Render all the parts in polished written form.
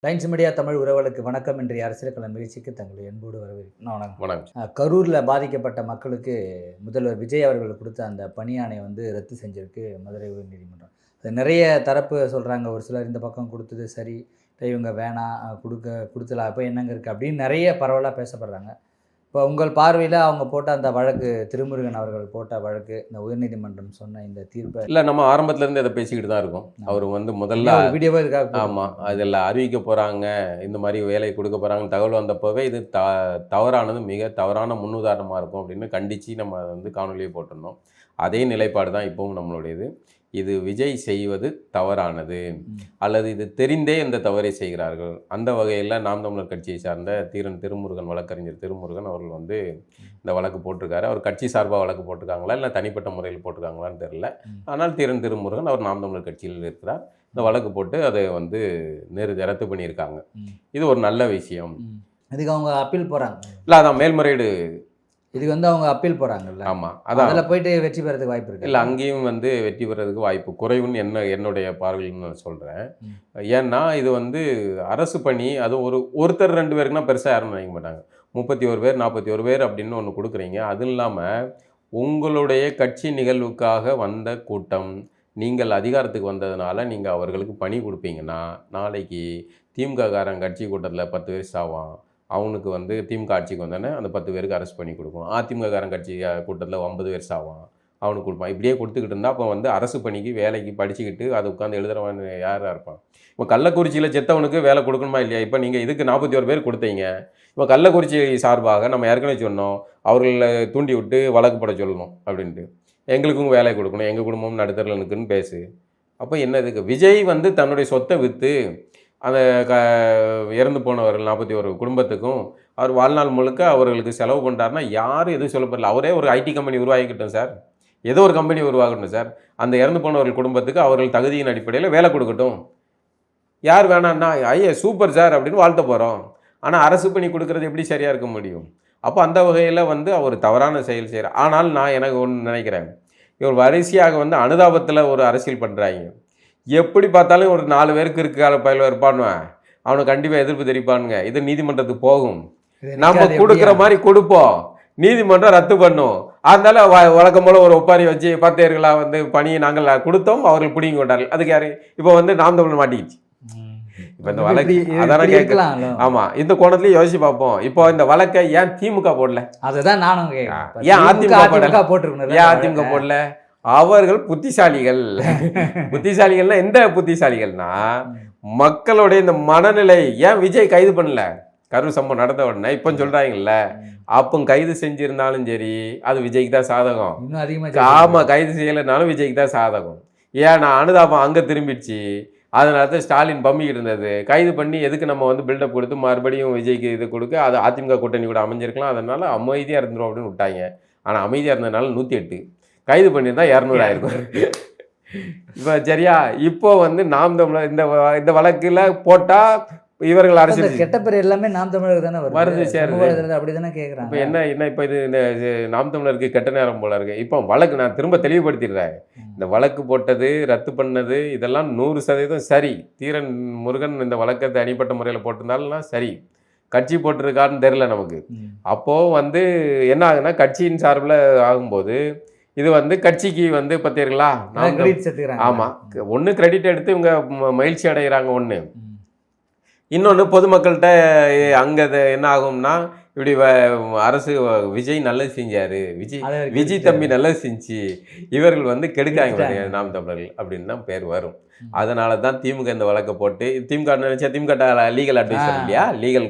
Lines media Tamil உறவுகளுக்கு வணக்கம். இன்றைய அரசியல் களம் நிகழ்ச்சிக்கு தங்களை அன்போடு வரவேற்கிறேன். வணக்கம். வணக்கம். கரூரில் பாதிக்கப்பட்ட மக்களுக்கு முதல்வர் விஜய் அவர்கள் கொடுத்த அந்த பணியாணை ரத்து செஞ்சிருக்கு மதுரை உயர்நீதிமன்றம். அது நிறைய தரப்பு சொல்கிறாங்க. ஒரு சிலர் இந்த பக்கம் கொடுத்தது சரி, இவங்க வேணாம் கொடுத்தல அப்போ என்னங்க இருக்குது அப்படின்னு நிறைய பரவலாக பேசப்படுறாங்க. இப்போ உங்கள் பார்வையில் அவங்க போட்ட அந்த வழக்கு, திருமுருகன் அவர்கள் போட்ட வழக்கு, இந்த உயர்நீதிமன்றம் சொன்ன இந்த தீர்ப்பை இல்லை, நம்ம ஆரம்பத்துலேருந்து அதை பேசிக்கிட்டு தான் இருக்கோம். அவர் முதல்ல வீடியோவே இதுக்காக ஆமாம் அதில் அறிவிக்க போகிறாங்க, இந்த மாதிரி வேலை கொடுக்க போகிறாங்கன்னு தகவல் வந்தப்போவே இது தவறானது, மிக தவறான முன்னுதாரணமாக இருக்கும் அப்படின்னு கண்டித்து நம்ம காணொலியை போட்டிருந்தோம். அதே நிலைப்பாடு தான் இப்போவும் நம்மளுடையது. இது விஜய் செய்வது தவறானது, அல்லது இது தெரிந்தே இந்த தவறை செய்கிறார்கள். அந்த வகையில் நாம் தமிழர் கட்சியை சார்ந்த திருமுருகன், வழக்கறிஞர் திருமுருகன் அவர்கள் இந்த வழக்கு போட்டிருக்காரு. அவர் கட்சி சார்பாக வழக்கு போட்டிருக்காங்களா இல்லை தனிப்பட்ட முறையில் போட்டிருக்காங்களான்னு தெரியல. ஆனால் திருமுருகன் அவர் நாம் தமிழர் கட்சியில் இருக்கிறார். இந்த வழக்கு போட்டு அதை ரத்து பண்ணியிருக்காங்க. இது ஒரு நல்ல விஷயம். இதுக்கு அவங்க அப்பீல் போகிறாங்க. இல்லை, அதான் மேல்முறையீடு. இதுக்கு அவங்க அப்பீல் போகிறாங்கல்ல. ஆமாம், அதான் அதில் போயிட்டு வெற்றி பெறதுக்கு வாய்ப்பு இருக்குது. இல்லை, அங்கேயும் வெற்றி பெறதுக்கு வாய்ப்பு குறைவுன்னு என்னுடைய பார்வையில் நான் சொல்கிறேன். ஏன்னா இது அரசு பணி, அது ஒருத்தர் 2 பேருக்குனா பெருசாக யாரும் நினைக்க மாட்டாங்க. 31 பேர் 41 பேர் அப்படின்னு ஒன்று கொடுக்குறீங்க. அதுவும் இல்லாமல் உங்களுடைய கட்சி நிகழ்வுக்காக வந்த கூட்டம், நீங்கள் அதிகாரத்துக்கு வந்ததுனால நீங்கள் அவர்களுக்கு பணி கொடுப்பீங்கன்னா, நாளைக்கு திமுககாரன் கட்சி கூட்டத்தில் 10 பேர் சாவான். அவனுக்கு திமுக ஆட்சிக்கு வந்தோடனே அந்த 10 பேருக்கு அரெஸ்ட் பண்ணி கொடுக்கும். அதிமுககாரன் கட்சி கூட்டத்தில் 50 பேர் சாவான், அவனுக்கு கொடுப்பான். இப்படியே கொடுத்துக்கிட்டு இருந்தால் அப்போ அரசு பணிக்கு வேலைக்கு படிச்சுக்கிட்டு அதை உட்காந்து எழுதுறவன் யாராக இருப்பான்? இப்போ கள்ளக்குறிச்சியில் செத்தவனுக்கு வேலை கொடுக்கணுமா இல்லையா? இப்போ நீங்கள் இதுக்கு 41 பேர் கொடுத்தீங்க. இப்போ கள்ளக்குறிச்சி சார்பாக நம்ம ஏற்கனவே சொன்னோம், அவர்களை தூண்டி விட்டு வழக்கு போட சொல்லணும் அப்படின்ட்டு. எங்களுக்கும் வேலை கொடுக்கணும், எங்கள் குடும்பம் நடுத்தரில் இருக்குன்னு பேசு. அப்போ என்ன இதுக்கு விஜய் தன்னுடைய சொத்தை விற்று அந்த இறந்து போனவர்கள் 41 குடும்பத்துக்கும் அவர் வாழ்நாள் முழுக்க அவர்களுக்கு செலவு பண்ணுறாருன்னா யாரும் எதுவும் சொல்லப்படல. அவரே ஒரு ஐடி கம்பெனி உருவாகிக்கிட்டோம் சார், ஏதோ ஒரு கம்பெனி உருவாகட்டும் சார், அந்த இறந்து போனவர்கள் குடும்பத்துக்கு அவர்கள் தகுதியின் அடிப்படையில் வேலை கொடுக்கட்டும். யார் வேணான்னா ஐயா சூப்பர் சார் அப்படின்னு வாழ்த்த போகிறோம். ஆனால் அரசு பணி கொடுக்குறது எப்படி சரியாக இருக்க முடியும்? அப்போ அந்த வகையில் அவர் தவறான செயல் செய்கிறார். ஆனால் நான் எனக்கு ஒன்று நினைக்கிறேன், இவர் வரிசையாக அனுதாபத்தில் ஒரு அரசியல் பண்ணுறாங்க. எப்படி பார்த்தாலும் ஒரு 4 பேருக்கு இருக்கால பயில இருப்பானுவேன், அவனுக்கு கண்டிப்பாக எதிர்ப்பு தெரிவிப்பானுங்க. இது நீதிமன்றத்துக்கு போகும். நம்ம கொடுக்குற மாதிரி கொடுப்போம், நீதிமன்றம் ரத்து பண்ணும். அதனால வழக்கம் போல ஒரு ஒப்பாரி வச்சு 10 பேர்களாக பணியை நாங்கள் கொடுத்தோம், அவர்கள் பிடிங்கி கொண்டார்கள். அதுக்கு யாரு இப்போ நாம் தமிழ் மாட்டிக்கிச்சு. இப்போ இந்த வழக்கு அதான கேட்கலாம். ஆமாம், இந்த கோணத்துலேயும் யோசிச்சு பார்ப்போம். இப்போ இந்த வழக்கை ஏன் திமுக போடல? அதுதான் நானும் ஏன் அதிமுக போடல? ஏன் அதிமுக போடல? அவர்கள் புத்திசாலிகள். புத்திசாலிகள்னா எந்த புத்திசாலிகள்னா, மக்களுடைய இந்த மனநிலை. ஏன் விஜய் கைது பண்ணல? கரூர் சம்பவம் நடந்த உடனே இப்போ சொல்றாங்கல்ல, அப்போ கைது செஞ்சிருந்தாலும் சரி அது விஜய்க்கு தான் சாதகம். ஆமாம், கைது செய்யலைனாலும் விஜய்க்கு தான் சாதகம். ஏன்னா அனுதாபம் அங்கே திரும்பிடுச்சு. அதனால தான் ஸ்டாலின் பம்மிக்கிட்டு இருந்தது. கைது பண்ணி எதுக்கு நம்ம பில்டப் கொடுத்து மறுபடியும் விஜய்க்கு இது கொடுக்க, அது அதிமுக கூட்டணி கூட அமைஞ்சிருக்கலாம். அதனால அமைதியாக இருந்துடும் அப்படின்னு விட்டாங்க. ஆனால் அமைதியாக இருந்ததுனால 108, கைது பண்ணியிருந்தா 200 ஆயிருக்கும். இப்போ சரியா? இப்போ நாம் தமிழர் இந்த வழக்கில் போட்டால் இவர்கள் அரசியல் கெட்ட பேர் எல்லாமே நாம் தமிழருக்கு தானே வருது. சரி, அப்படி தானே கேட்குறாங்க. இப்போ என்ன இப்போ இது இந்த நாம் தமிழருக்கு கெட்ட நேரம் போல இருக்கு. இப்போ வழக்கு நான் திரும்ப தெளிவுபடுத்திடுறேன். இந்த வழக்கு போட்டது, ரத்து பண்ணது, இதெல்லாம் 100% சரி. முருகன் இந்த வழக்கை தனிப்பட்ட முறையில் போட்டிருந்தாலும் சரி, கட்சி போட்டிருக்காருன்னு தெரியல நமக்கு. அப்போது என்ன ஆகுதுன்னா, கட்சியின் சார்பில் ஆகும்போது இது கட்சிக்கு பார்த்தீர்களா, ஆமாம், ஒன்று கிரெடிட் எடுத்து இவங்க மகிழ்ச்சி அடைகிறாங்க. ஒன்று இன்னொன்று பொதுமக்கள்கிட்ட அங்கே என்ன ஆகும்னா, இப்படி அரசு விஜய் நல்லது செஞ்சார், விஜய் தம்பி நல்லது செஞ்சு இவர்கள் கெடுக்காங்க நாம் தமிழர்கள் அப்படின்னு தான் பேர் வரும். அதனால தான் திமுக இந்த வழக்கை போட்டு, திமுக நினைச்சா திமுக லீகல் அட்வைசர் இல்லையா, லீகல்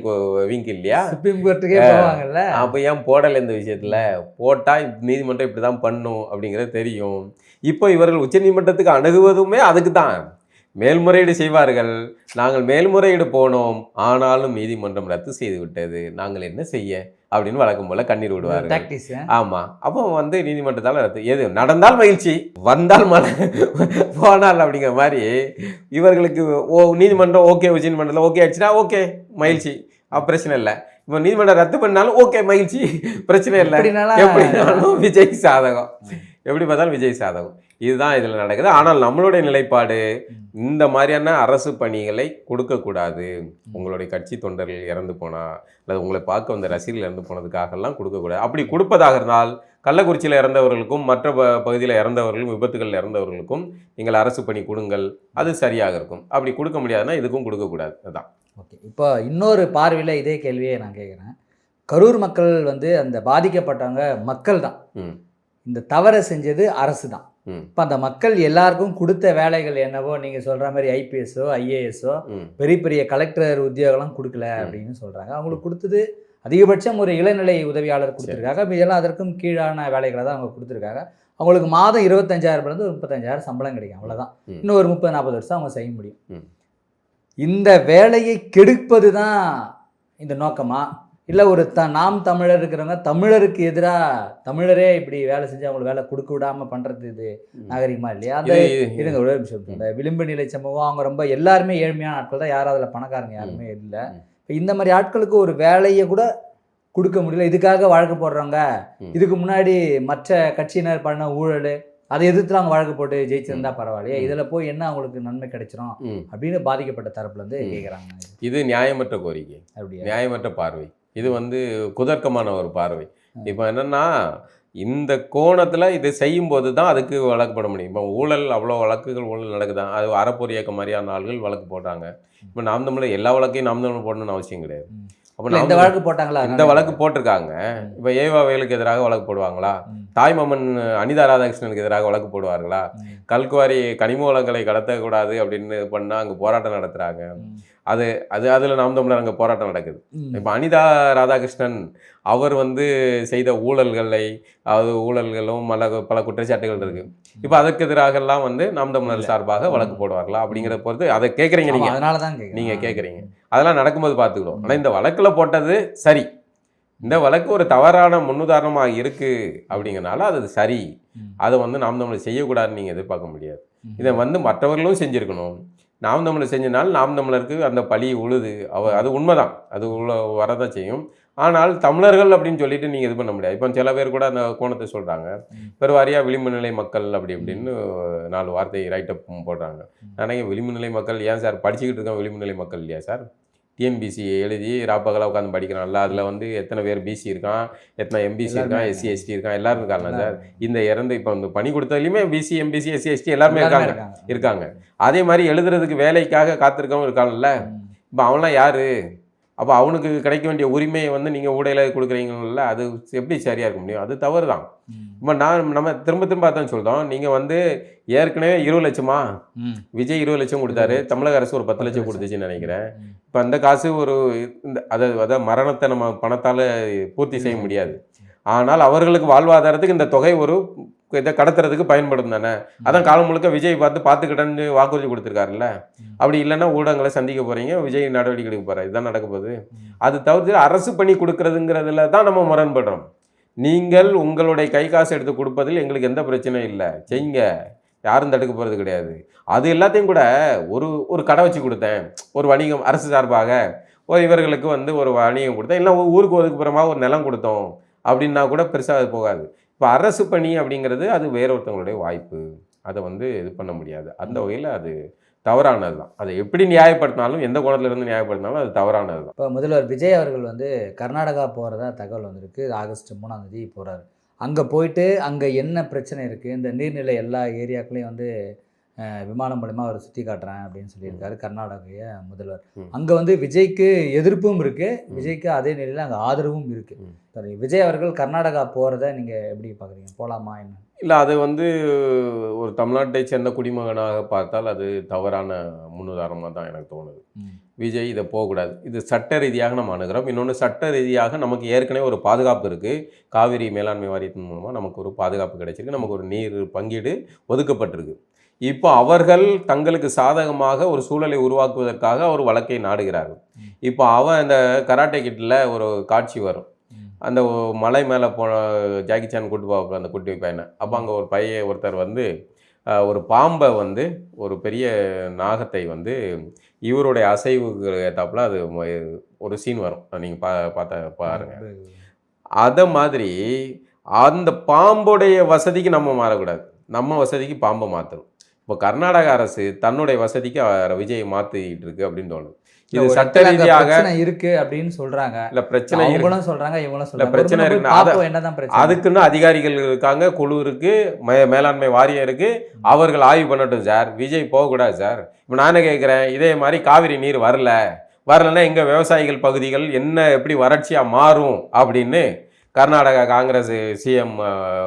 விங்க் இல்லையா, சுப்ரீம் கோர்ட்டுக்கே போவாங்கல்ல. அப்போ ஏன் போடலை? இந்த விஷயத்தில் போட்டால் நீதிமன்றம் இப்படி தான் பண்ணும் அப்படிங்கிறது தெரியும். இப்போ இவர்கள் உச்சநீதிமன்றத்துக்கு அணுகுவதுமே அதுக்கு தான். மேல்முறையீடு செய்வார்கள். நாங்கள் மேல்முறையீடு போனோம், ஆனாலும் நீதிமன்றம் ரத்து செய்து விட்டது, நாங்கள் என்ன செய்ய அப்படின்னு வழக்கம் போல கண்ணீர் விடுவார்கள். ஆமாம், அப்போ நீதிமன்றத்தால் ரத்து. எது நடந்தால் மகிழ்ச்சி, வந்தால் போனால் அப்படிங்கிற மாதிரி இவர்களுக்கு நீதிமன்றம் ஓகே, உச்சநீதிமன்றத்தில் ஓகே ஆயிடுச்சுன்னா ஓகே மகிழ்ச்சி, பிரச்சனை இல்லை. இப்போ நீதிமன்றம் ரத்து பண்ணாலும் ஓகே மகிழ்ச்சி, பிரச்சனை இல்லை. எப்படினாலும் விஜய்க்கு சாதகம். எப்படி பார்த்தாலும் விஜய் சாதகம். இதுதான் இதில் நடக்குது. ஆனால் நம்மளுடைய நிலைப்பாடு இந்த மாதிரியான அரசு பணிகளை கொடுக்கக்கூடாது. உங்களுடைய கட்சி தொண்டர்கள் இறந்து போனால் அல்லது உங்களை பார்க்க வந்த ரசிகர்கள் இறந்து போனதுக்காகலாம் கொடுக்கக்கூடாது. அப்படி கொடுப்பதாக இருந்தால் கள்ளக்குறிச்சியில் இறந்தவர்களுக்கும் மற்ற பகுதியில் இறந்தவர்களும் விபத்துகளில் இறந்தவர்களுக்கும் நீங்கள் அரசு பணி கொடுங்கள், அது சரியாக இருக்கும். அப்படி கொடுக்க முடியாதுன்னா இதுக்கும் கொடுக்கக்கூடாது. அதுதான். ஓகே, இப்போ இன்னொரு பார்வையில் இதே கேள்வியை நான் கேட்குறேன். கரூர் மக்கள் வந்து அந்த பாதிக்கப்பட்டவங்க மக்கள் தான், இந்த தவறை செஞ்சது அரசு தான். இப்போ அந்த மக்கள் எல்லாருக்கும் கொடுத்த வேலைகள் என்னவோ நீங்கள் சொல்கிற மாதிரி ஐபிஎஸ்ஓ ஐஏஎஸ்ஓ பெரிய பெரிய கலெக்டர் உத்தியோகம்லாம் கொடுக்கல அப்படின்னு சொல்கிறாங்க. அவங்களுக்கு கொடுத்தது அதிகபட்சம் ஒரு இளநிலை உதவியாளர் கொடுத்துருக்காங்க. இப்போ இதெல்லாம் அதற்கும் கீழான வேலைகளை தான் அவங்க கொடுத்துருக்காங்க. அவங்களுக்கு மாதம் 25,000 30,000 சம்பளம் கிடைக்கும், அவ்வளோதான். இன்னும் ஒரு 30-40 வருஷம் அவங்க செய்ய முடியும். இந்த வேலையை கெடுப்பது தான் இந்த நோக்கமா, இல்லை ஒரு நாம் தமிழர் இருக்கிறவங்க தமிழருக்கு எதிராக தமிழரே இப்படி வேலை செஞ்சு அவங்களுக்கு வேலை கொடுக்க விடாமல் பண்ணுறது இது நாகரிகமா இல்லையா? அந்த இருங்க ஒரு நிமிஷம். இந்த விளிம்பு நிலை சமூகம் அவங்க ரொம்ப எல்லாருமே ஏழ்மையான ஆட்கள் தான், யாரும் அதில் பணக்காரங்க யாருமே இல்லை. இப்போ இந்த மாதிரி ஆட்களுக்கு ஒரு வேலையை கூட கொடுக்க முடியல. இதுக்காக வழக்கு போடுறவங்க, இதுக்கு முன்னாடி மற்ற கட்சியினர் பண்ண ஊழல் அதை எதிர்த்து அவங்க வழக்கு போட்டு ஜெயிச்சிருந்தா பரவாயில்லையே, இதில் போய் என்ன அவங்களுக்கு நன்மை கிடைச்சிரும் அப்படின்னு பாதிக்கப்பட்ட தரப்புலேருந்து கேட்குறாங்க. இது நியாயமற்ற கோரிக்கை, அப்படியா? நியாயமற்ற பார்வை. இது வந்து குதர்க்கமான ஒரு பார்வை. இப்போ என்னென்னா இந்த கோணத்தில் இது செய்யும்போது தான் அதுக்கு வழக்கு போட முடியும். இப்போ ஊழல் அவ்வளோ வழக்குகள் ஊழல் நடக்குதான், அது அறப்போர் இயக்கம் மாதிரியான ஆள்கள் வழக்கு போட்டாங்க. இப்போ நாம் தமிழர் எல்லா வழக்கையும் நாம் தமிழர் போடணும்னு அவசியம் கிடையாது. அப்போ இந்த வழக்கு போட்டாங்களா? இந்த வழக்கு போட்டிருக்காங்க. இப்போ ஏவாவேலுக்கு எதிராக வழக்கு போடுவாங்களா? தாய்மாமன் அனிதா ராதாகிருஷ்ணனுக்கு எதிராக வழக்கு போடுவார்களா? கல்குவாரி கனிம வளங்களை கடத்தக்கூடாது அப்படின்னு பண்ணால் அங்கே போராட்டம் நடத்துகிறாங்க. அதில் நாம் தமிழர் அங்கே போராட்டம் நடக்குது. இப்போ அனிதா ராதாகிருஷ்ணன் அவர் வந்து செய்த ஊழல்களும் பல குற்றச்சாட்டுகள் இருக்கு. இப்போ அதற்கு எதிராகலாம் வந்து நாம் தமிழர் சார்பாக வழக்கு போடுவார்களா அப்படிங்கிறத பொறுத்து அதை கேட்குறீங்க நீங்கள். அதனால தான் நீங்கள் கேட்குறீங்க. அதெல்லாம் நடக்கும்போது பார்த்துக்கிடும். ஆனால் இந்த வழக்கில் போட்டது சரி, இந்த வழக்கு ஒரு தவறான முன்னுதாரணமாக இருக்குது அப்படிங்கிறனால அது சரி, அதை வந்து நாம் தமிழர் செய்யக்கூடாதுன்னு நீங்கள் எதிர்பார்க்க முடியாது. இதை வந்து மற்றவர்களும் செஞ்சுருக்கணும். நாம் தமிழர் செஞ்சனால நாம் தமிழருக்கு அந்த பழி உழுது, அது உண்மைதான், அது வரதான் செய்யும். ஆனால் தமிழர்கள் அப்படின்னு சொல்லிட்டு நீங்கள் இது பண்ண முடியாது. இப்போ சில பேர் கூட அந்த கோணத்தை சொல்கிறாங்க, பெருவாரியாக விளிம்பு நிலை மக்கள் அப்படி இப்படின்னு 4 வார்த்தை ரைட்டப் போடுறாங்க. ஆனால் விளிம்பு நிலை மக்கள் ஏன் சார் படிச்சுக்கிட்டு இருக்கோம்? விளிம்பு நிலை மக்கள் இல்லையா சார்? டிஎன்பிசி எழுதி ராப்பகலாக உட்காந்து படிக்கிறான்ல, அதில் வந்து எத்தனை பேர் பிசி இருக்கான், எத்தனை எம்பிசி இருக்கான், எஸ்சி எஸ்டி இருக்கான், எல்லாரும் இருக்காங்க சார். இந்த இறந்து இப்போ வந்து பணி கொடுத்ததுலையுமே பிசி எம்பிசி எஸ்சி எஸ்டி எல்லாருமே இருக்காங்க. அதே மாதிரி எழுதுறதுக்கு வேலைக்காக காத்திருக்கவங்க இருக்காங்கல்ல. இப்போ அவன்லாம் யார்? அப்போ அவனுக்கு கிடைக்க வேண்டிய உரிமையை வந்து நீங்கள் ஊடையில் கொடுக்குறீங்கல்ல, அது எப்படி சரியாக இருக்க முடியும்? அது தவறு தான். இப்போ நம்ம திரும்ப அதான் சொல்கிறோம். நீங்கள் வந்து ஏற்கனவே 20 லட்சமா விஜய் 20 லட்சம் கொடுத்தாரு, தமிழக அரசு ஒரு 10 லட்சம் கொடுத்துச்சுன்னு நினைக்கிறேன். இப்போ அந்த காசு அதாவது மரணத்தை நம்ம பணத்தால் பூர்த்தி செய்ய முடியாது. ஆனால் அவர்களுக்கு வாழ்வாதாரத்துக்கு இந்த தொகை ஒரு இதை கடத்துறதுக்கு பயன்படும் தானே. அதான் காலம் முழுக்க விஜய் பார்த்துக்கிட்டேன்னு வாக்குறுதி கொடுத்துருக்காருல்ல. அப்படி இல்லைன்னா ஊடகங்களை சந்திக்க போகிறீங்க, விஜய் நடவடிக்கை எடுக்க போகிறார், இதுதான் நடக்க போகுது. அது தவிர்த்து அரசு பண்ணி கொடுக்குறதுங்கிறதுல தான் நம்ம முரண்படுறோம். நீங்கள் உங்களுடைய கை காசு எடுத்து கொடுப்பதில் எங்களுக்கு எந்த பிரச்சனையும் இல்லை, செய்யுங்க, யாரும் தடுக்க போகிறது கிடையாது. அது எல்லாத்தையும் கூட ஒரு கடை வச்சு கொடுத்தேன், ஒரு வணிகம் அரசு சார்பாக இவர்களுக்கு வந்து ஒரு வணிகம் கொடுத்தேன், இல்லை ஊருக்கு ஒதுக்குப்புறமாக ஒரு நிலம் கொடுத்தோம் அப்படின்னா கூட பெருசாக அது போகாது. இப்போ அரசு பணி அப்படிங்கிறது அது வேற ஒருத்தவங்களுடைய வாய்ப்பு, அதை வந்து இது பண்ண முடியாது. அந்த வகையில் அது தவறானது தான். அதை எப்படி நியாயப்படுத்தினாலும், எந்த கோணத்திலிருந்து நியாயப்படுத்தினாலும் அது தவறானது தான். இப்போ முதல்வர் விஜய் அவர்கள் வந்து கர்நாடகா போகிறதா தகவல் வந்திருக்கு. ஆகஸ்ட் 3 போகிறாரு. அங்கே போயிட்டு அங்கே என்ன பிரச்சனை இருக்குது, இந்த நீர்நிலை எல்லா ஏரியாக்களையும் வந்து விமானம் மூலமா அவர் சுற்றி காட்டுறேன் அப்படின்னு சொல்லியிருக்காரு கர்நாடகைய முதல்வர். அங்கே வந்து விஜய்க்கு எதிர்ப்பும் இருக்குது, விஜய்க்கு அதே நிலையில் அங்கே ஆதரவும் இருக்குது. சரி, விஜய் அவர்கள் கர்நாடகா போகிறத நீங்கள் எப்படி பார்க்குறீங்க? போகலாமா என்ன? இல்லை, அது வந்து ஒரு தமிழ்நாட்டை சேர்ந்த குடிமகனாக பார்த்தால் அது தவறான முன்னுதாரணமாக தான் எனக்கு தோணுது. விஜய் இதை போகக்கூடாது. இது சட்ட ரீதியாக நம்ம அணுகிறோம். இன்னொன்று, சட்ட ரீதியாக நமக்கு ஏற்கனவே ஒரு பாதுகாப்பு இருக்குது. காவிரி மேலாண்மை வாரியத்தின் மூலமாக நமக்கு ஒரு பாதுகாப்பு கிடைச்சிருக்கு, நமக்கு ஒரு நீர் பங்கீடு ஒதுக்கப்பட்டிருக்கு. இப்போ அவர்கள் தங்களுக்கு சாதகமாக ஒரு சூழலை உருவாக்குவதற்காக ஒரு வழக்கை நாடுகிறார்கள். இப்போ அவன் அந்த கராட்டே கிட்டில் ஒரு காட்சி வரும், அந்த மலை மேலே போன ஜாக்கி சான் கூட்டு போவாப்புல அந்த குட்டி பையனை. அப்போ அங்கே ஒரு ஒருத்தர் வந்து ஒரு பாம்பை வந்து ஒரு பெரிய நாகத்தை வந்து இவருடைய அசைவுக்கு ஏற்றாப்புல அது ஒரு சீன் வரும், நீங்கள் பாருங்க. அதை மாதிரி அந்த பாம்புடைய வசதிக்கு நம்ம மாறக்கூடாது, நம்ம வசதிக்கு பாம்பை மாற்றணும். இப்போ கர்நாடக அரசு தன்னுடைய வசதிக்கு விஜயை மாற்றிக்கிட்டு இருக்கு அப்படின்னு தோணுது. இது சட்ட ரீதியாக இருக்கு அப்படின்னு சொல்றாங்க. இல்ல பிரச்சனை இவங்களும் சொல்றாங்க, இவங்களும் சொல்றாங்க. பிரச்சனை இருக்கு. என்னதான் பிரச்சனை? அதுக்குன்னு அதிகாரிகள் இருக்காங்க, குழு இருக்கு, மேலாண்மை வாரியம் இருக்கு. அவர்கள் ஆய்வு பண்ணட்டும் சார். விஜய் போகக்கூடாது சார். இப்போ நானே கேட்குறேன், இதே மாதிரி காவிரி நீர் வரலன்னா எங்க விவசாயிகள் பகுதிகள் என்ன எப்படி வறட்சியா மாறும் அப்படின்னு கர்நாடகா காங்கிரஸ் சிஎம்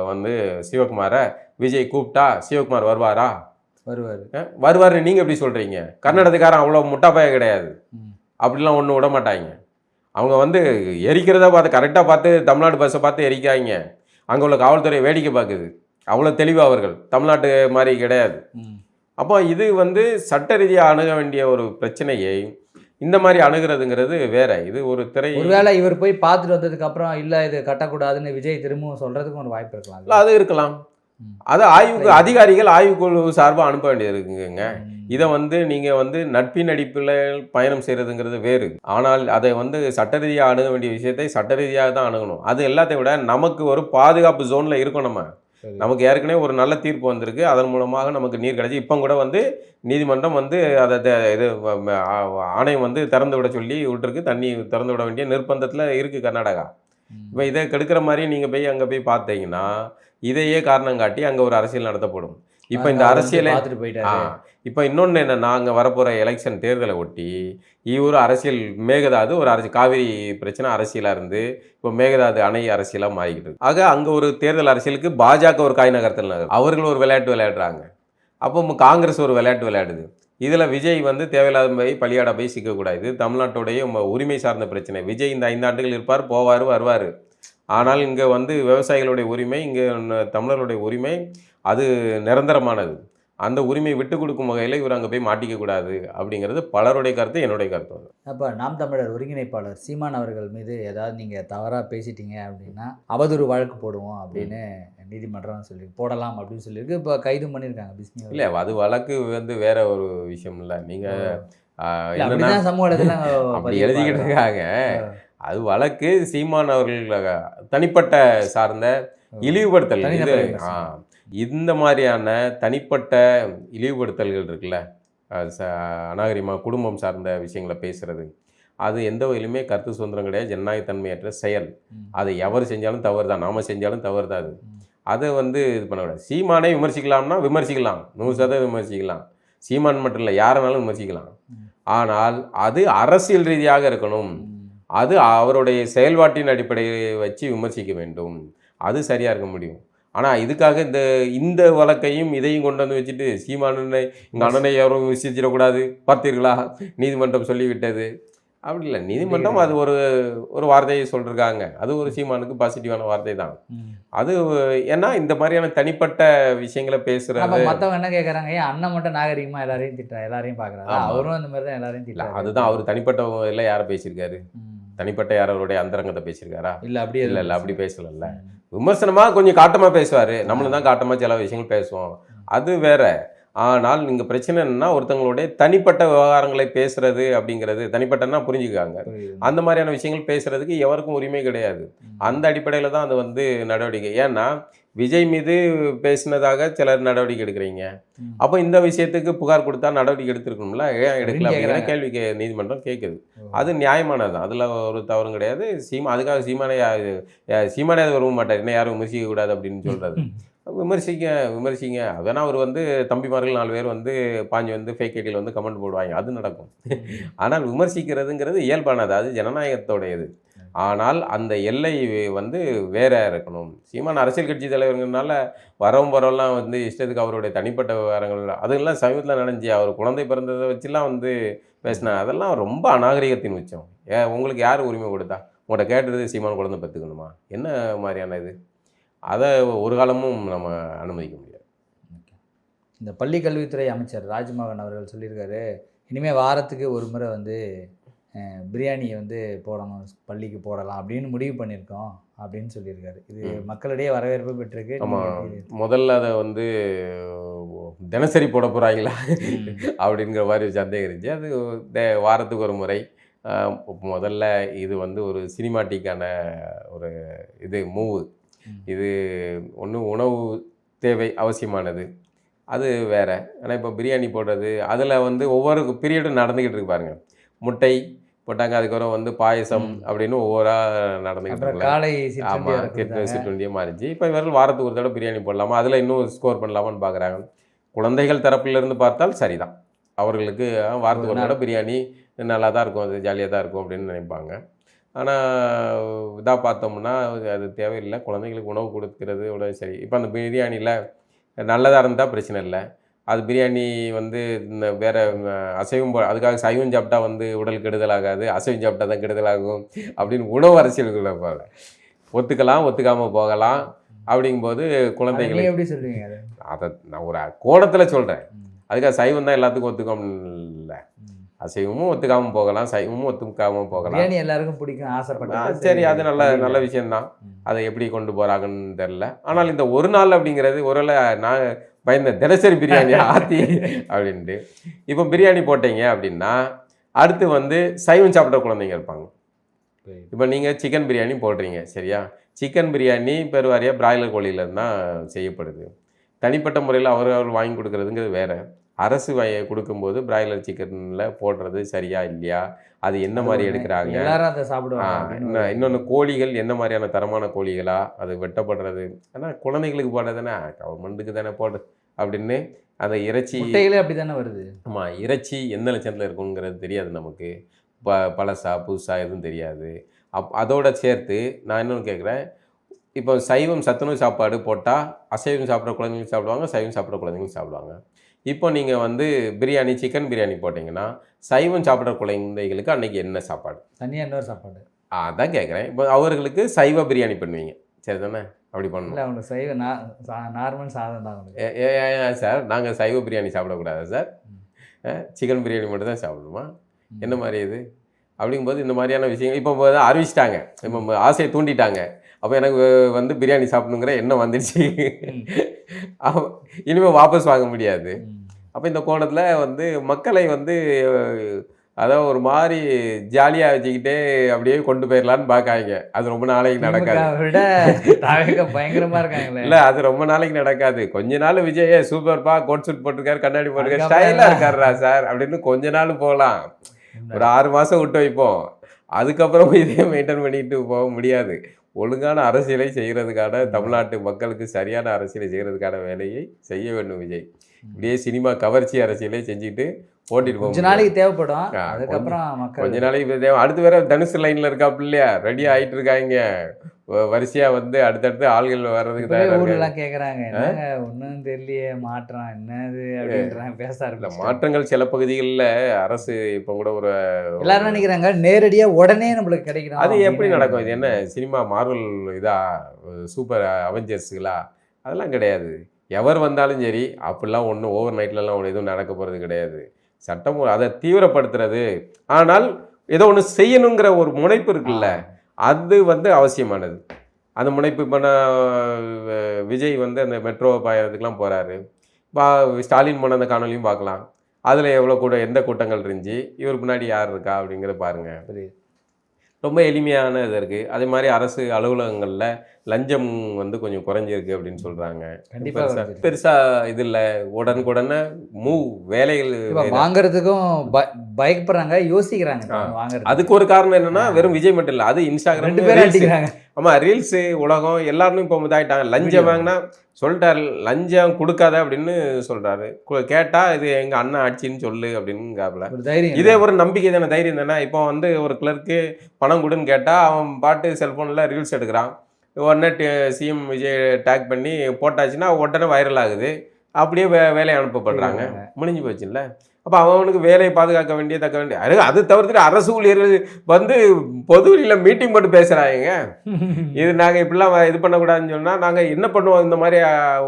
வந்து சிவகுமாரை விஜய் கூப்பிட்டா சிவகுமார் வருவாரா? வருவாரு. நீங்க எப்படி சொல்றீங்க? கர்நாடகக்காரன் அவ்வளவு முட்டாப்பைய கிடையாது, அப்படிலாம் ஒன்றும் விட மாட்டாங்க. அவங்க வந்து எரிக்கிறத பார்த்து கரெக்டாக பார்த்து தமிழ்நாடு பஸ்ஸை பார்த்து எரிக்காங்க. அங்கே உள்ள காவல்துறை வேடிக்கை பார்க்குது. அவ்வளோ தெளிவாக அவர்கள் தமிழ்நாட்டு மாதிரி கிடையாது. அப்போ இது வந்து சட்ட ரீதியாக அணுக வேண்டிய ஒரு பிரச்சனையை இந்த மாதிரி அணுகிறதுங்கிறது வேற. இது ஒரு திரை. ஒருவேளை இவர் போய் பார்த்துட்டு வந்ததுக்கு அப்புறம் இல்லை இது கட்டக்கூடாதுன்னு விஜய் திரும்பவும் சொல்றதுக்கு ஒரு வாய்ப்பு இருக்கலாம். அது இருக்கலாம். அது ஆய்வுக்கு அதிகாரிகள் ஆய்வுக்குழு சார்பாக அனுப்ப வேண்டியது இருக்குங்க. இதை வந்து நீங்கள் வந்து நட்பின் அடிப்பில் பயணம் செய்கிறதுங்கிறது வேறு. ஆனால் அதை வந்து சட்ட ரீதியாக அணுக வேண்டிய விஷயத்தை சட்ட ரீதியாக தான் அணுகணும். அது எல்லாத்தையும் விட நமக்கு ஒரு பாதுகாப்பு ஜோனில் இருக்கும். நமக்கு ஏற்கனவே ஒரு நல்ல தீர்ப்பு வந்திருக்கு, அதன் மூலமாக நமக்கு நீர் கிடைச்சி. இப்போ கூட வந்து நீதிமன்றம் வந்து அதை இது ஆணையம் வந்து திறந்து விட சொல்லி விட்டுருக்கு. தண்ணி திறந்து விட வேண்டிய நிர்பந்தத்தில் இருக்குது கர்நாடகா. இப்போ இதை கெடுக்கிற மாதிரி நீங்கள் போய் அங்கே போய் பார்த்தீங்கன்னா இதையே காரணம் காட்டி அங்கே ஒரு அரசியல் நடத்தப்படும். இப்போ இந்த அரசியலை இப்போ இன்னொன்று என்னன்னா, அங்கே வரப்போகிற எலெக்ஷன் தேர்தலை ஒட்டி இவர் அரசியல் மேகதாது ஒரு அரசியல் காவிரி பிரச்சனை அரசியலாக இருந்து இப்போ மேகதாது அணை அரசியலாக மாறிக்கிட்டு இருக்கு. ஆக அங்கே ஒரு தேர்தல் அரசியலுக்கு பாஜக ஒரு காய் நகர்த்தல் அவர்கள் ஒரு விளையாட்டு விளையாடுறாங்க. அப்போ காங்கிரஸ் ஒரு விளையாட்டு விளையாடுது. இதில் விஜய் வந்து தேவையில்லாத போய் பலியாட போய் சிக்கக்கூடாது. தமிழ்நாட்டுடைய உரிமை சார்ந்த பிரச்சனை. விஜய் இந்த 5 ஆண்டுகள் இருப்பார், போவார், வருவார். ஆனால் இங்கே வந்து விவசாயிகளுடைய உரிமை, இங்கே தமிழர்களுடைய உரிமை அது நிரந்தரமானது. அந்த உரிமையை விட்டு கொடுக்கும் வகையில் இவர் அங்கே போய் மாட்டிக்கக்கூடாது அப்படிங்கிறது பலருடைய கருத்து, என்னுடைய கருத்து. அப்போ நாம் தமிழர் ஒருங்கிணைப்பாளர் சீமான் அவர்கள் மீது ஏதாவது நீங்கள் தவறாக பேசிட்டீங்க அப்படின்னா அவதூறு வழக்கு போடுவோம் அப்படின்னு நீதிமன்றம் சொல்லி போடலாம் அப்படின்னு சொல்லியிருக்கு. இப்போ கைது பண்ணியிருக்காங்க பிஸ்னி. இல்லை, அது வழக்கு வந்து வேற ஒரு விஷயம் இல்லை. நீங்கள் சமூக அப்படி எழுதிக்கிட்டு இருக்காங்க. அது வழக்கு சீமான் அவர்கள் தனிப்பட்ட சார்ந்த இழிவுபடுத்தல். இந்த மாதிரியான தனிப்பட்ட இழிவுபடுத்தல்கள் இருக்குல்ல, அநாகரிகமாக குடும்பம் சார்ந்த விஷயங்களை பேசுறது, அது எந்த வகையிலுமே கருத்து சுதந்திரம் கிடையாது, ஜனநாயகத்தன்மையற்ற செயல். அதை எவர் செஞ்சாலும் தவறு தான், நாம செஞ்சாலும் தவறு தான். அதை வந்து இது பண்ணக்கூடாது. சீமானை விமர்சிக்கலாம்னா விமர்சிக்கலாம், 100% விமர்சிக்கலாம். சீமான் மட்டும் இல்லை, யாருனாலும் விமர்சிக்கலாம். ஆனால் அது அரசியல் ரீதியாக இருக்கணும். அது அவருடைய செயல்பாட்டின் அடிப்படையை வச்சு விமர்சிக்க வேண்டும். அது சரியாக இருக்க முடியும். ஆனால் இதுக்காக இந்த வழக்கையும் இதையும் கொண்டு வந்து வச்சுட்டு சீமானனை எங்கள் அண்ணனை யாரும் விமர்சிச்சிடக்கூடாது, பார்த்தீர்களா நீதிமன்றம் சொல்லிவிட்டது அப்படி இல்லை. நீதிமன்றம் அது ஒரு வார்த்தையை சொல்லியிருக்காங்க. அது ஒரு சீமானுக்கு பாசிட்டிவான வார்த்தை தான். அது ஏன்னா இந்த மாதிரியான தனிப்பட்ட விஷயங்களை பேசுறது. மற்றவங்க என்ன கேட்குறாங்க, ஏன் அண்ணன் மட்டும் நாகரிகமாக எல்லாரையும் திட்டுறா, எல்லாரையும் பார்க்குறாங்க, அவரும் அந்த மாதிரி தான் எல்லாரையும் திட்டல. அதுதான் அவர் தனிப்பட்ட எல்லாம் யாரை பேசியிருக்காரு, தனிப்பட்ட யாரோடைய அந்தரங்கத்தை பேசியிருக்காரா? இல்லை, அப்படி இல்லை அப்படி பேசலல்ல. விமர்சனமாக கொஞ்சம் காட்டமாக பேசுவார், நம்மளும் தான் காட்டமாக சில விஷயங்கள் பேசுவோம், அது வேற. ஆனால் நீங்கள் பிரச்சனை என்னன்னா, ஒருத்தங்களுடைய தனிப்பட்ட விவகாரங்களை பேசுறது அப்படிங்கிறது, தனிப்பட்டன்னா புரிஞ்சுக்காங்க, அந்த மாதிரியான விஷயங்கள் பேசுறதுக்கு எவருக்கும் உரிமை கிடையாது. அந்த அடிப்படையில் தான் அது வந்து நடவடிக்கை. ஏன்னா விஜய் மீது பேசினதாக சிலர் நடவடிக்கை எடுக்கிறீங்க, அப்போ இந்த விஷயத்துக்கு புகார் கொடுத்தா நடவடிக்கை எடுத்துருக்கணும்ல, ஏன் எடுக்கல அப்படிங்கிற கேள்வி நீதிமன்றம் கேட்குது. அது நியாயமானது தான், அதில் ஒரு தவறும் கிடையாது. அதுக்காக சீமானே விரும்ப மாட்டார், என்ன யாரும் விமர்சிக்க கூடாது அப்படின்னு சொல்றது. விமர்சிங்க. அதனால் அவர் வந்து தம்பிமார்கள் 4 பேர் வந்து பாஞ்சு வந்து ஃபேக் ஐடியில் வந்து கமெண்ட் போடுவாங்க, அது நடக்கும். ஆனால் விமர்சிக்கிறதுங்கிறது இயல்பானது, அது ஜனநாயகத்தோடையது. ஆனால் அந்த எல்லை வந்து வேற இருக்கணும். சீமான் அரசியல் கட்சி தலைவர்கள்னால வரவெல்லாம் வந்து இஷ்டத்துக்கு அவருடைய தனிப்பட்ட விவகாரங்கள் அதெல்லாம் சமீபத்தில் நடந்துச்சு. அவர் குழந்தை பிறந்ததை வச்சுலாம் வந்து பேசினாங்க, அதெல்லாம் ரொம்ப அநாகரிகத்தின் உச்சம். உங்களுக்கு யார் உரிமை கொடுத்தா? உங்கள்கிட்ட கேட்டுறது சீமான் குழந்தை பெற்றுக்கணுமா? என்ன மாதிரியான இது? அதை ஒரு காலமும் நம்ம அனுமதிக்க முடியாது. இந்த பள்ளி கல்வித்துறை அமைச்சர் ராஜ்மோகன் அவர்கள் சொல்லியிருக்காரு, இனிமேல் வாரத்துக்கு ஒரு முறை வந்து பிரியாணியை வந்து போடணும், பள்ளிக்கு போடலாம் அப்படின்னு முடிவு பண்ணியிருக்கோம் அப்படின்னு சொல்லியிருக்காரு. இது மக்களிடையே வரவேற்பு பெற்றிருக்கு. முதல்ல அதை வந்து தினசரி போட போகிறாங்களா அப்படிங்கிற மாதிரி சந்தேகம் இருந்துச்சு. அது வாரத்துக்கு ஒரு முறை. முதல்ல இது வந்து ஒரு சினிமாட்டிக்கான ஒரு இது மூவு. இது ஒன்று உணவு தேவை அவசியமானது, அது வேற. ஆனால் இப்போ பிரியாணி போடுறது அதில் வந்து ஒவ்வொரு பீரியடும் நடந்துக்கிட்டு இருக்கு பாருங்க. முட்டை போட்டாங்க, அதுக்கப்புறம் வந்து பாயசம் அப்படின்னு ஒவ்வொரு நடந்துக்கிட்டு அப்புறம் இருக்குல்ல. காலை ஆமாம், சிற்றுண்டியாக மாறிச்சு. இப்போ இவர்கள் வாரத்துக்கு ஒரு தடவை பிரியாணி போடலாமா, அதில் இன்னும் ஸ்கோர் பண்ணலாமான்னு பார்க்குறாங்க. குழந்தைகள் தரப்பிலிருந்து பார்த்தால் சரிதான், அவர்களுக்கு வாரத்துக்கு ஒரு தடவை பிரியாணி நல்லா தான் இருக்கும், அது ஜாலியாக தான் இருக்கும் அப்படின்னு நினைப்பாங்க. ஆனால் இதாக பார்த்தோம்னா அது தேவையில்லை. குழந்தைங்களுக்கு உணவு கொடுக்கிறது உணவு சரி. இப்போ அந்த பிரியாணியில் நல்லதாக இருந்தால் பிரச்சனை இல்லை. அது பிரியாணி வந்து இந்த வேறு அசைவம் அதுக்காக சைவம் சாப்பிட்டா வந்து உடல் கெடுதல் ஆகாது, அசைவம் சாப்பிட்டா தான் கெடுதல் ஆகும் அப்படின்னு உணவு அரசியலுக்குள்ள போகல. ஒத்துக்கலாம், ஒத்துக்காமல் போகலாம். அப்படிங்கும்போது குழந்தைகளை எப்படி சொல்லுவீங்க அதை நான் ஒரு கோணத்தில் சொல்கிறேன். அதுக்காக சைவம் தான் எல்லாத்துக்கும் ஒத்துக்காமல் இல்லை, அசைவமும் ஒத்துக்காமல் போகலாம், சைவமும் ஒத்துக்காமல் போகலாம். பிரியாணி எல்லாருக்கும் பிடிக்கும் ஆசைப்பட்டேன். சரி, அது நல்ல விஷயம்தான். அதை எப்படி கொண்டு போகிறாங்கன்னு தெரில. ஆனால் இந்த ஒரு நாள் அப்படிங்கிறது ஒருவேளை நான் பயந்த தினசரி பிரியாணி ஆத்தி அப்படின்ட்டு. இப்போ பிரியாணி போட்டீங்க அப்படின்னா அடுத்து வந்து சைவம் சாப்பிட்ற குழந்தைங்க இருப்பாங்க. இப்போ நீங்கள் சிக்கன் பிரியாணி போடுறீங்க சரியா, சிக்கன் பிரியாணி பெருவாரியாக பிராய்லர் கோழியிலேருந்து தான் செய்யப்படுது. தனிப்பட்ட முறையில் அவர்கள் வாங்கி கொடுக்குறதுங்கிறது வேறு. அரசு கொடுக்கும்போது பிராய்லர் சிக்கனில் போடுறது சரியா இல்லையா, அது என்ன மாதிரி எடுக்கிறாங்க, எல்லாரும் அதை சாப்பிடுவாங்க. இன்னொன்று கோழிகள் என்ன மாதிரியான தரமான கோழிகளா, அது வெட்டப்படுறது. ஆனால் குழந்தைங்களுக்கு போடுறதுன்னா கவர்மெண்ட்டுக்கு தானே போடு அப்படின்னு அந்த இறைச்சி அப்படி தானே வருது. ஆமாம், இறைச்சி எந்த லட்சத்தில் இருக்குங்கிறது தெரியாது நமக்கு, பழசா புதுசா எதுவும் தெரியாது. அதோட சேர்த்து நான் இன்னொன்று கேட்குறேன், இப்போ சைவம் சத்துணவு சாப்பாடு போட்டால் அசைவம் சாப்பிட்ற குழந்தைங்களும் சாப்பிடுவாங்க, சைவம் சாப்பிட்ற குழந்தைங்களும் சாப்பிடுவாங்க. இப்போ நீங்கள் வந்து பிரியாணி சிக்கன் பிரியாணி போட்டிங்கன்னா சைவம் சாப்பிட்ற குழந்தைகளுக்கு அன்றைக்கி என்ன சாப்பாடு, தனியாக இன்னொரு சாப்பாடு, அதான் கேட்குறேன். இப்போ அவர்களுக்கு சைவ பிரியாணி பண்ணுவீங்க சரி தானே, அப்படி பண்ணணும். அவங்க சைவ நார்மல் சாதம் தான். சார் நாங்கள் சைவ பிரியாணி சாப்பிடக்கூடாதா சார், சிக்கன் பிரியாணி மட்டும் தான் சாப்பிடணுமா, என்ன மாதிரி இது அப்படிங்கும்போது இந்த மாதிரியான விஷயங்கள் இப்போ அறிவிச்சிட்டாங்க, இப்போ ஆசையை தூண்டிட்டாங்க. அப்போ எனக்கு வந்து பிரியாணி சாப்பிடணுங்கிற எண்ணம் வந்துடுச்சு, இனிமேல் வாபஸ் வாங்க முடியாது. அப்போ இந்த கோணத்தில் வந்து மக்களை வந்து அதாவது ஒரு மாதிரி ஜாலியாக வச்சுக்கிட்டே அப்படியே கொண்டு போயிடலான்னு பார்க்காங்க. அது ரொம்ப நாளைக்கு நடக்காது. பயங்கரமாக இருக்காங்க. இல்லை, அது ரொம்ப நாளைக்கு நடக்காது. கொஞ்ச நாள் விஜய் சூப்பர்ப்பா, கோட் சூட் போட்டிருக்காரு, கண்ணாடி போட்டிருக்காரு, ஸ்டைலாக இருக்காருடா சார் அப்படின்னு கொஞ்ச நாள் போகலாம். ஒரு 6 மாதம் விட்டு வைப்போம். அதுக்கப்புறம் இதே மெயின்டைன் பண்ணிட்டு போக முடியாது. ஒழுங்கான அரசியலை செய்கிறதுக்கான, தமிழ்நாட்டு மக்களுக்கு சரியான அரசியலை செய்கிறதுக்கான வேலையை செய்ய வேண்டும் விஜய். இப்படியே சினிமா கவர்ச்சி அரசியலை செஞ்சுட்டு ஓட்டிட்டு போக கொஞ்ச நாளைக்கு தேவைப்படும். அதுக்கப்புறம் கொஞ்ச நாளைக்கு தேவை. அடுத்து வேற தனுசு லைன்ல இருக்காப்பு இல்லையா, ரெடி ஆகிட்டு இருக்காங்க வரிசையா வந்து அடுத்தடுத்து ஆள்கள் வர்றதுக்கு தான் கேட்குறாங்க. ஒன்றும் தெரியலையே மாற்றம் என்னது அப்படின்றாங்க, பேச ஆரம்பிச்சு. மாற்றங்கள் சில பகுதிகளில் அரசு இப்போ கூட ஒரு எல்லாரும் நினைக்கிறாங்க நேரடியாக உடனே நம்மளுக்கு கிடைக்கணும். அது எப்படி நடக்கும்? இது என்ன சினிமா மார்வல் இதா, சூப்பர் அவெஞ்சர்ஸுகளா? அதெல்லாம் கிடையாது. எவர் வந்தாலும் சரி அப்படிலாம் ஒன்றும் ஓவர் நைட்லலாம் எதுவும் நடக்க போகிறது கிடையாது. சட்டம் அதை தீவிரப்படுத்துறது, ஆனால் ஏதோ ஒன்று செய்யணுங்கிற ஒரு முனைப்பு இருக்குல்ல, அது வந்து அவசியமானது. அந்த முனைப்பு இப்போ விஜய் வந்து அந்த மெட்ரோ பயணத்துக்குலாம் போகிறாரு. ஸ்டாலின் போன அந்த காணொலியும் பார்க்கலாம். அதில் எவ்வளோ எந்த கூட்டங்கள் இருந்துச்சு, இவர் முன்னாடி யார் இருக்கா அப்படிங்கிறத பாருங்கள். ரொம்ப எளிமையான இது இருக்குது. அதே மாதிரி அரசு அலுவலகங்களில் லஞ்சம் வந்து கொஞ்சம் குறைஞ்சிருக்கு அப்படின்னு சொல்கிறாங்க. கண்டிப்பாக பெருசாக இது இல்லை, உடனுக்குடனே வேலைகள் வாங்குறதுக்கும் பயப்படுறாங்க, யோசிக்கிறாங்க வாங்குறது. அதுக்கு ஒரு காரணம் என்னன்னா வெறும் விஜய் மட்டும் இல்லை, அது இன்ஸ்டாகிராம். ஆமாம், ரீல்ஸு உலகம் எல்லாருமே இப்போ இதாகிட்டாங்க. லஞ்சம் வாங்கினா சொல்லிட்டாரு, லஞ்சம் கொடுக்காத அப்படின்னு சொல்கிறாரு. கேட்டால் இது எங்கள் அண்ணன் ஆட்சின்னு சொல்லு அப்படின்னு. இதே ஒரு நம்பிக்கை தானே, தைரியம் தானே. இப்போ வந்து ஒரு கிளர்க்கு பணம் கொடுன்னு கேட்டால் அவன் பாட்டு செல்ஃபோனில் ரீல்ஸ் எடுக்கிறான், உடனே சிஎம் விஜய் டேக் பண்ணி போட்டாச்சுன்னா உடனே வைரல் ஆகுது, அப்படியே வேலையை அனுப்பப்படுறாங்க, முடிஞ்சு போச்சுல்ல. அப்போ அவனுக்கு வேலையை பாதுகாக்க வேண்டிய அது தவிர்த்துட்டு அரசு ஊழியர்கள் வந்து பொது வழியில் மீட்டிங் போட்டு பேசுகிறாங்க. இது நாங்கள் இப்படிலாம் இது பண்ணக்கூடாதுன்னு சொன்னால் நாங்கள் என்ன பண்ணுவோம், இந்த மாதிரி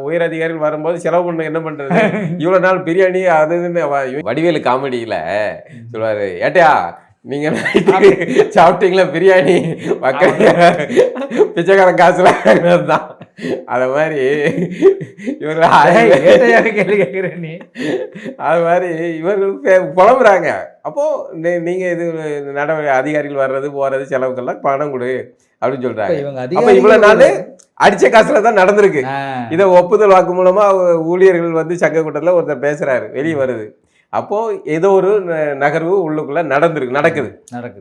உயர் அதிகாரிகள் வரும்போது செலவு பண்ண என்ன பண்ணுறது, இவ்வளோ நாள் பிரியாணி அதுன்னு. வடிவேலு காமெடியில் சொல்லுவார், ஏட்டையா நீங்கள் சாப்பிட்டீங்களா பிரியாணி, மக்கள் பிச்சைக்காரன் காசுலாம் தான் அதை மாதிரி இவர்கள் கேள்வி கேட்குறேன் நீ. அது மாதிரி இவர்கள் புலம்புறாங்க. அப்போது நீங்கள் இது நடவடிக்கை அதிகாரிகள் வர்றது போகிறது செலவுக்கெல்லாம் பணம் கொடு அப்படின்னு சொல்கிறாங்க. இவங்க அப்போ இவ்வளோ நாள் அதிகாரிகள் அடித்த காசில் தான் நடந்திருக்கு. இதை ஒப்புதல் வாக்கு மூலமாக ஊழியர்கள் வந்து சங்க கூட்டத்தில் ஒருத்தர் பேசுகிறாரு, வெளியே வருது. அப்போது ஏதோ ஒரு நகர்வு உள்ளுக்குள்ளே நடக்குது.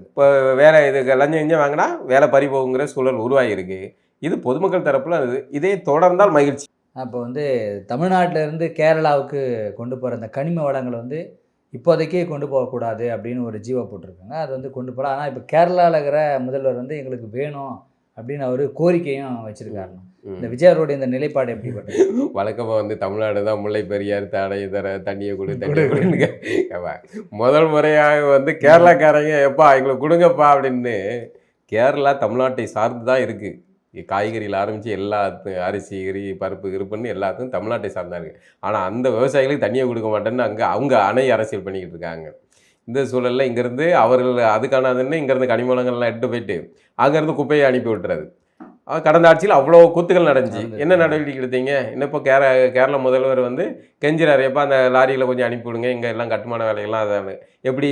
இப்போ வேலை இதுக்கு லஞ்சம் கிஞ்சம் வாங்கினா வேலை பறி போகுங்கிற சூழல் உருவாகிருக்கு. இது பொதுமக்கள் தரப்பில் இதே தொடர்ந்தால் மகிழ்ச்சி. அப்போ வந்து தமிழ்நாட்டில் இருந்து கேரளாவுக்கு கொண்டு போகிற அந்த கனிம வளங்களை வந்து இப்போதைக்கே கொண்டு போகக்கூடாது அப்படின்னு ஒரு ஜீவோ போட்டிருக்காங்க. அது வந்து கொண்டு போகலாம். ஆனால் இப்போ கேரளாவில் இருக்கிற முதல்வர் வந்து எங்களுக்கு வேணும் அப்படின்னு அவர் கோரிக்கையும் வச்சிருக்காரு. இந்த விஜய் அவருடைய இந்த நிலைப்பாடு எப்படிப்பட்டது? வழக்கமாக வந்து தமிழ்நாடு தான் முல்லை பெரியார் தடை தர தண்ணியை கொடுன்னு முதல் முறையாக வந்து கேரளாக்காரங்க எப்பா எங்களுக்கு கொடுங்கப்பா அப்படின்னு. கேரளா தமிழ்நாட்டை சார்ந்து தான் இருக்குது. காய்கறியில் ஆரம்பித்து எல்லாத்துக்கும் அரிசி பருப்பு இருப்புன்னு எல்லாத்துக்கும் தமிழ்நாட்டை சார்ந்தா இருக்குது. ஆனால் அந்த விவசாயிகளுக்கு தண்ணியை கொடுக்க மாட்டேன்னு அவங்க அணை அரசியல் பண்ணிக்கிட்டு இருக்காங்க. இந்த சூழலில் இங்கேருந்து அவர்கள் அதுக்கானதுன்னு இங்கேருந்து கனிமூலங்கள்லாம் எடுத்து போயிட்டு அங்கேருந்து குப்பையை அனுப்பி விட்டுறது. கடந்த ஆட்சியில் அவ்வளோ கூத்துகள் நடந்துச்சு. என்ன நடவடிக்கை எடுத்தீங்க? இன்னும் இப்போ கேரள முதல்வர் வந்து கெஞ்சிறாரு, எப்போ அந்த லாரியில் கொஞ்சம் அனுப்பிவிடுங்க, இங்கே எல்லாம் கட்டுமான வேலைகள்லாம் அதான். எப்படி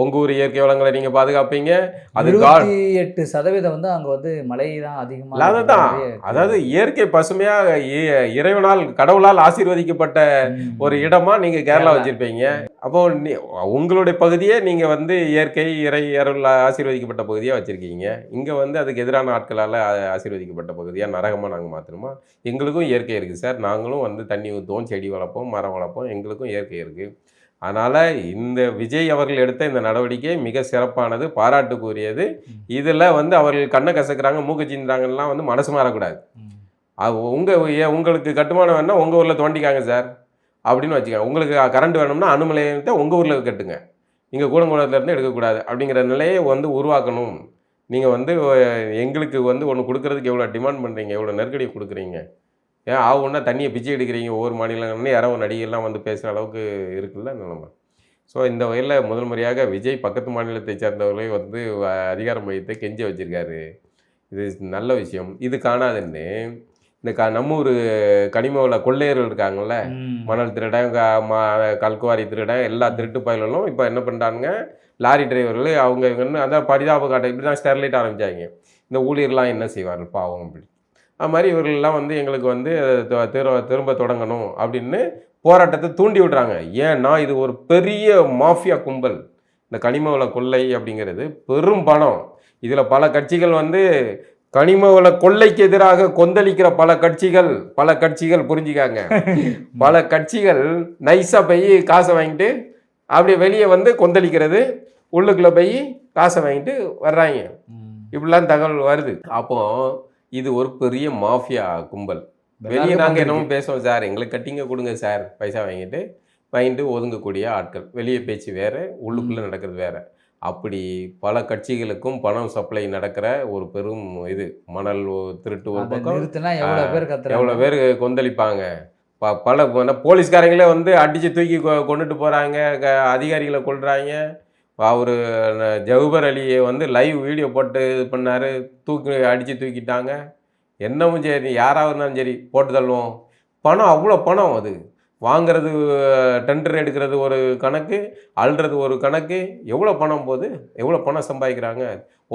உங்கள் ஊர் இயற்கை வளங்களை நீங்கள் பாதுகாப்பீங்க? அது 28% வந்து அங்கே வந்து மழை தான் அதிகமாக. அதுதான், அதாவது இயற்கை பசுமையாக இறைவனால் கடவுளால் ஆசீர்வதிக்கப்பட்ட ஒரு இடமா நீங்கள் கேரளா வச்சுருப்பீங்க. அப்போ உங்களுடைய பகுதியை நீங்கள் வந்து இயற்கை அருள் ஆசீர்வதிக்கப்பட்ட பகுதியாக வச்சுருக்கீங்க. இங்கே வந்து அதுக்கு எதிரான ஆட்களால் ஆசீர்வதிக்கப்பட்ட பகுதியாக நரகமாக நாங்கள் மாற்றணுமா? எங்களுக்கும் இயற்கை இருக்குது சார். நாங்களும் வந்து தண்ணி ஊற்றுவோம், செடி வளர்ப்போம், மரம் வளர்ப்போம், எங்களுக்கும் இயற்கை இருக்குது. அதனால் இந்த விஜய் அவர்கள் எடுத்த இந்த நடவடிக்கை மிக சிறப்பானது, பாராட்டுக்குரியது. இதில் வந்து அவர்கள் கண்ணை கசக்கிறாங்க, மூக்கு சிந்துறாங்கலாம் வந்து மனசு மாறக்கூடாது. உங்களுக்கு கட்டுமானம் வேணும்னா உங்கள் ஊரில் தோண்டிக்காங்க சார் அப்படின்னு வச்சுக்கோங்க. உங்களுக்கு கரண்ட் வேணும்னா அணுமலையத்தை உங்கள் ஊரில் கட்டுங்க, இங்கே கூடங்குளத்துலேருந்து எடுக்கக்கூடாது அப்படிங்கிற நிலையை வந்து உருவாக்கணும். நீங்கள் வந்து எங்களுக்கு வந்து ஒன்று கொடுக்குறதுக்கு எவ்வளோ டிமாண்ட் பண்ணுறீங்க, எவ்வளோ நெருக்கடி கொடுக்குறீங்க, ஏன் ஆகுன்னா தண்ணியை பிச்சை எடுக்கிறீங்க ஒவ்வொரு மாநிலங்கள்னு யாரோ நடிகர்லாம் வந்து பேசுகிற அளவுக்கு இருக்குல்ல நிலைமை. ஸோ இந்த வகையில் முதல் முறையாக விஜய் பக்கத்து மாநிலத்தை சேர்ந்தவர்களே வந்து அதிகார மையத்தை கெஞ்ச வச்சுருக்காரு. இது நல்ல விஷயம். இது காணாதுன்னு இந்த நம்ம ஊர் கனிமவள கொள்ளையர்கள் இருக்காங்கள்ல, மணல் திருடன், கல்குவாரி திருடன், எல்லா திருட்டு பயலும் இப்போ என்ன பண்ணுறாங்க, லாரி டிரைவர்கள் அவங்க இவங்கன்னு அதான் பரிதாப காட்ட இப்படி தான் ஸ்டெர்லைட் ஆரம்பித்தாங்க. இந்த ஊழியர்லாம் என்ன செய்வார்கள் பாவம் அப்படி. அது மாதிரி இவர்கள்லாம் வந்து எங்களுக்கு வந்து திரும்ப தொடங்கணும் அப்படின்னு போராட்டத்தை தூண்டி விட்றாங்க. ஏன்னா இது ஒரு பெரிய மாஃபியா கும்பல். இந்த கனிமவள கொள்ளை அப்படிங்கிறது பெரும் பணம். இதில் பல கட்சிகள் வந்து கனிமவள கொள்ளைக்கு எதிராக கொந்தளிக்கிற பல கட்சிகள் புரிஞ்சுக்காங்க. பல கட்சிகள் நைஸாக போய் காசை வாங்கிட்டு அப்படியே வெளியே வந்து கொந்தளிக்கிறது, உள்ளுக்குள்ளே போய் காசை வாங்கிட்டு வர்றாங்க. இப்படிலாம் தகவல் வருது. அப்போ இது ஒரு பெரிய மாஃபியா கும்பல். வெளியே நாங்கள் என்னமோ பேசுவோம் சார், எங்களுக்கு கட்டிங்க கொடுங்க சார், பைசா வாங்கிட்டு ஒதுங்கக்கூடிய ஆட்கள். வெளியே பேச்சு வேறு, உள்ளுக்குள்ளே நடக்கிறது வேறு. அப்படி பல கட்சிகளுக்கும் பணம் சப்ளை நடக்கிற ஒரு பெரும் இது. மணல் திருட்டு ஒரு பக்கம், எவ்வளோ பேர் கொந்தளிப்பாங்க. பல போலீஸ்காரங்களே வந்து அடித்து தூக்கி கொண்டுட்டு போகிறாங்க, அதிகாரிகளை கொள்கிறாங்க. அவர் ஜவுபர் அலியை வந்து லைவ் வீடியோ போட்டு இது பண்ணார், அடித்து தூக்கிட்டாங்க. என்னமும் சரி, யாராக இருந்தாலும் சரி போட்டு தள்ளுவோம். பணம் அவ்வளோ பணம். அது வாங்கிறது, டெண்டர் எடுக்கிறது ஒரு கணக்கு, அள்ளுறது ஒரு கணக்கு. எவ்வளோ பணம் போகுது, எவ்வளோ பணம் சம்பாதிக்கிறாங்க.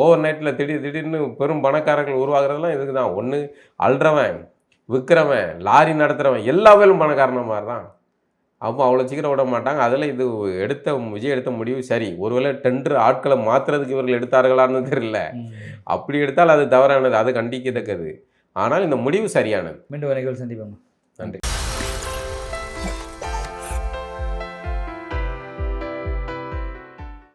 ஓவர் நைட்டில் திடீர்னு பெரும் பணக்காரர்கள் உருவாகிறதுலாம் இதுக்கு தான். ஒன்று அள்ளுறவன், விற்கிறவன், லாரி நடத்துகிறவன், எல்லா வேலும் பணக்காரனாக மாறுறான். அப்போ அவ்வளோ சீக்கிரம் விட மாட்டாங்க. அதில் இது விஜய் எடுத்த முடிவு சரி. ஒருவேளை டெண்டர் ஆட்களை மாற்றுறதுக்கு இவர்கள் எடுத்தார்களான்னு தெரியல. அப்படி எடுத்தால் அது தவறானது, அது கண்டிக்கத்தக்கது. ஆனால் இந்த முடிவு சரியானது. மீண்டும் சந்திப்போம். நன்றி.